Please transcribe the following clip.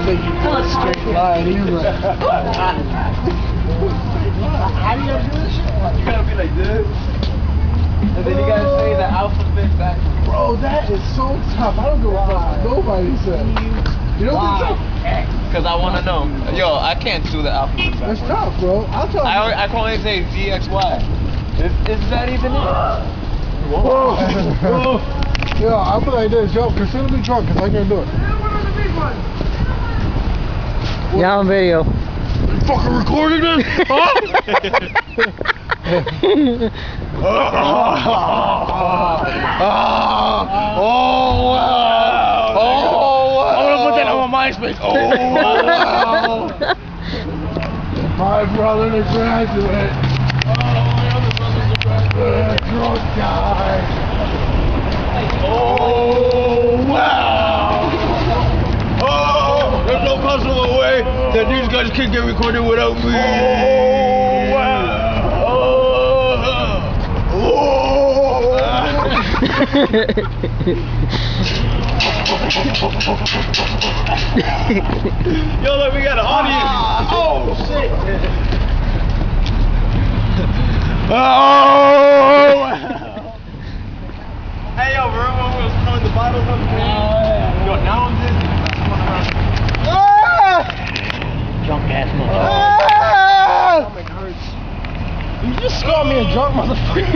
think you did a straight line. He was like, how do you gotta do this shit? You gotta be like this. And then you gotta say the alphabet back. Bro, that is so tough. I don't give a fuck what nobody says. You don't think so? Because I want to know. Yo, I can't do the alphabet back. That's tough, bro. I'll tell you. I can only say ZXY. Is that even it? Whoa. Yo, I'll be like this. Yo, consider me drunk because I can't do it. Yeah, on video. You fucking recording this? Huh? Oh, wow. Oh, wow. I'm gonna put that on my MySpace. Oh, wow. My brother the graduate. Oh, my other brother's a graduate. Drunk guy. Oh, wow. Oh, there's no possible way that these guys can get recorded without me. Oh, wow. Yo, look, we got an audience. Oh, shit. Oh, Hey, yo, remember when we was throwing the bottles up? Yo, now I'm just Drunk ass motherfucker. stomach hurts. You just called me a drunk motherfucker.